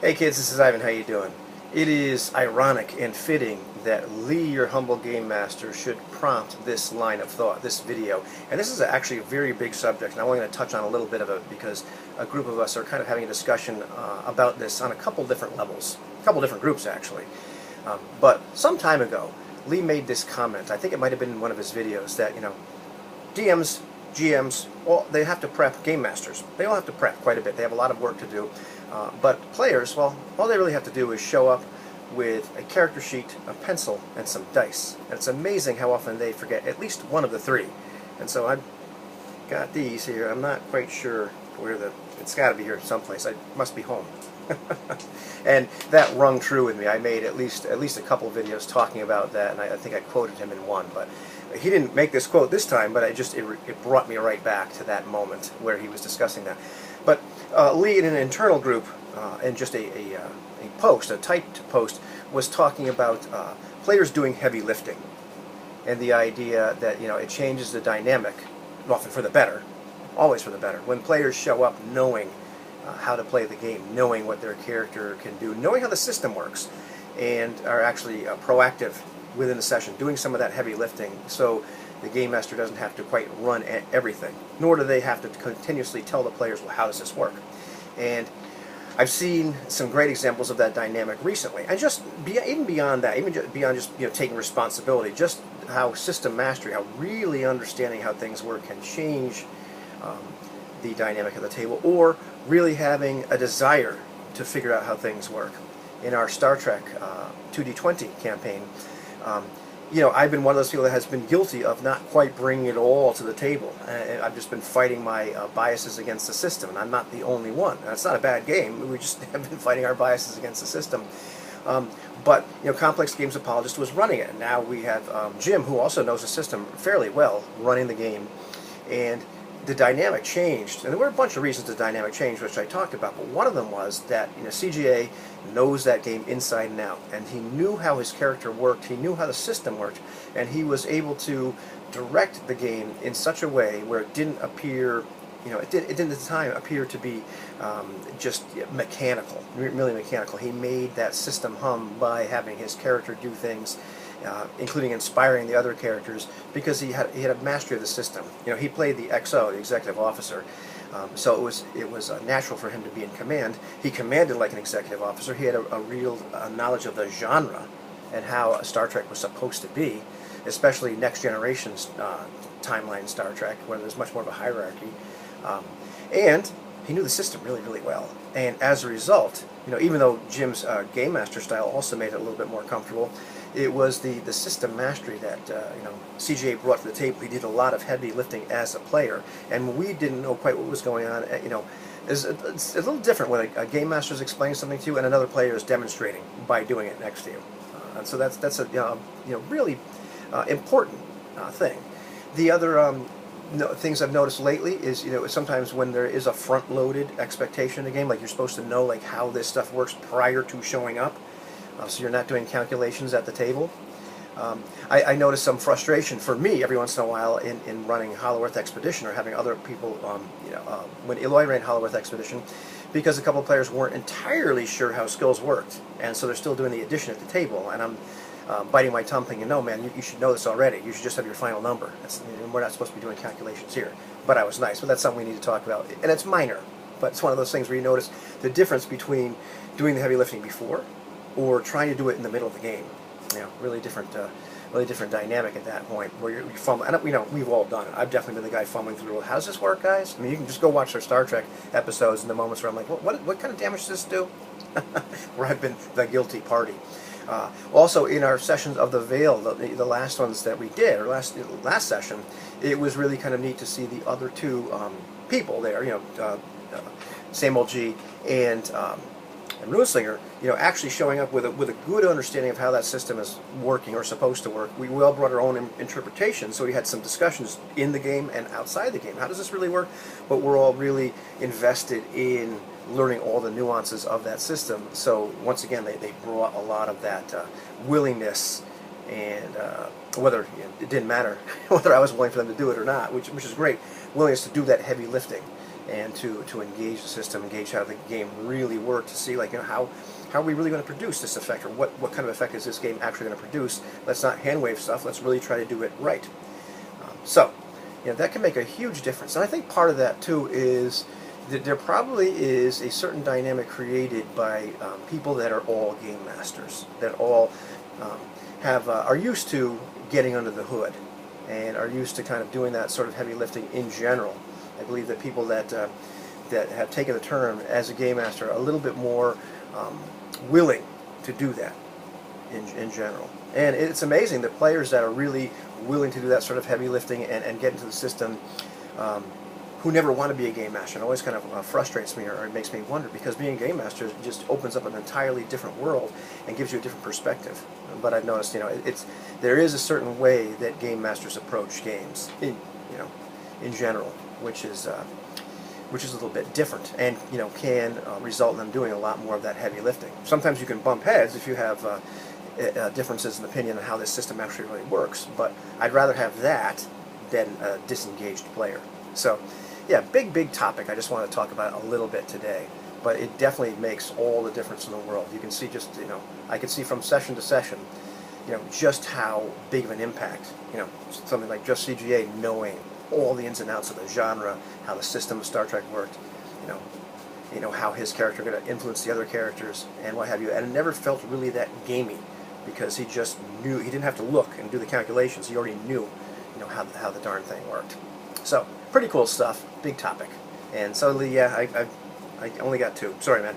Hey kids, this is Ivan. How you doing? It is ironic and fitting that Lee, your humble game master, should prompt this line of thought, this video. And this is actually a very big subject, and I'm only going to touch on a little bit of it because a group of us are kind of having a discussion about this on a couple different levels, a couple different groups actually. But some time ago, Lee made this comment. I think it might have been in one of his videos that, DMs, GMs, they have to prep game masters. They all have to prep quite a bit. They have a lot of work to do. But players, well, all they really have to do is show up with a character sheet, a pencil, and some dice. And it's amazing how often they forget at least one of the three. And so I've got these here. I'm not quite sure where it's got to be here someplace. I must be home. And that rung true with me. I made at least a couple of videos talking about that, and I think I quoted him in one. But he didn't make this quote this time, but it brought me right back to that moment where he was discussing that. But Lee, in an internal group, and just a post, a typed post, was talking about players doing heavy lifting, and the idea that it changes the dynamic, often for the better, always for the better, when players show up knowing how to play the game, knowing what their character can do, knowing how the system works, and are actually proactive within the session, doing some of that heavy lifting, so the game master doesn't have to quite run everything, nor do they have to continuously tell the players, well, how does this work? And I've seen some great examples of that dynamic recently, and even beyond that, even beyond just taking responsibility, just how system mastery, how really understanding how things work can change the dynamic of the table, or really having a desire to figure out how things work. In our Star Trek 2D20 campaign, I've been one of those people that has been guilty of not quite bringing it all to the table. And I've just been fighting my biases against the system, and I'm not the only one. And it's not a bad game. We just have been fighting our biases against the system. But Complex Games Apologist was running it. And now we have Jim, who also knows the system fairly well, running the game. And the dynamic changed, and there were a bunch of reasons the dynamic changed, which I talked about, but one of them was that CGA knows that game inside and out, and he knew how his character worked, he knew how the system worked, and he was able to direct the game in such a way where it didn't appear, it didn't at the time appear to be just mechanical, merely mechanical. He made that system hum by having his character do things, including inspiring the other characters, because he had a mastery of the system. He played the XO, the executive officer, so it was natural for him to be in command. He commanded like an executive officer. He had a real knowledge of the genre and how Star Trek was supposed to be, especially Next Generation's timeline Star Trek, where there's much more of a hierarchy. And he knew the system really, really well. And as a result, even though Jim's game master style also made it a little bit more comfortable, it was the system mastery that CGA brought to the table. He did a lot of heavy lifting as a player, and we didn't know quite what was going on. It's a little different when a game master is explaining something to you and another player is demonstrating by doing it next to you. And so that's a really important thing. The other things I've noticed lately is sometimes when there is a front-loaded expectation in the game, like you're supposed to know how this stuff works prior to showing up, so you're not doing calculations at the table. I notice some frustration for me every once in a while in running Hollow Earth Expedition, or having other people, when Eloy ran Hollow Earth Expedition, because a couple of players weren't entirely sure how skills worked, and so they're still doing the addition at the table, and I'm biting my tongue thinking, no man, you should know this already. You should just have your final number. We're not supposed to be doing calculations here. But I was nice. But that's something we need to talk about. And it's minor. But it's one of those things where you notice the difference between doing the heavy lifting before or trying to do it in the middle of the game. Really different dynamic at that point where you're fumbling. And we've all done it. I've definitely been the guy fumbling through, how does this work, guys? I mean, you can just go watch their Star Trek episodes in the moments where I'm like, what kind of damage does this do? Where I've been the guilty party. Also, in our sessions of the Veil, the last ones that we did, or last session, it was really kind of neat to see the other two people there, Same Old G and Runeslinger, actually showing up with a good understanding of how that system is working or supposed to work. We all brought our own interpretation, so we had some discussions in the game and outside the game. How does this really work? But we're all really invested in learning all the nuances of that system. So once again, they brought a lot of that willingness, and whether it didn't matter whether I was willing for them to do it or not, which is great, willingness to do that heavy lifting. and to engage the system, engage how the game really worked, to see, like, how are we really going to produce this effect, or what kind of effect is this game actually going to produce. Let's not hand wave stuff, let's really try to do it right. So that can make a huge difference. And I think part of that too is that there probably is a certain dynamic created by people that are all game masters, that all are used to getting under the hood and are used to kind of doing that sort of heavy lifting in general. I believe that people that have taken the term as a game master are a little bit more willing to do that in general. And it's amazing that players that are really willing to do that sort of heavy lifting and get into the system, who never want to be a game master, it always kind of frustrates me, or it makes me wonder, because being a game master just opens up an entirely different world and gives you a different perspective. But I've noticed, there is a certain way that game masters approach games in general, which is a little bit different, and can result in them doing a lot more of that heavy lifting. Sometimes you can bump heads if you have differences in opinion on how this system actually really works, but I'd rather have that than a disengaged player. So yeah, big topic I just want to talk about a little bit today, but it definitely makes all the difference in the world. You can see just, I can see from session to session, just how big of an impact, something like Just CGA, knowing all the ins and outs of the genre, how the system of Star Trek worked, how his character going to influence the other characters and what have you, and it never felt really that gamey, because he just knew. He didn't have to look and do the calculations. He already knew, how the darn thing worked. So pretty cool stuff. Big topic. And so I only got two. Sorry, man.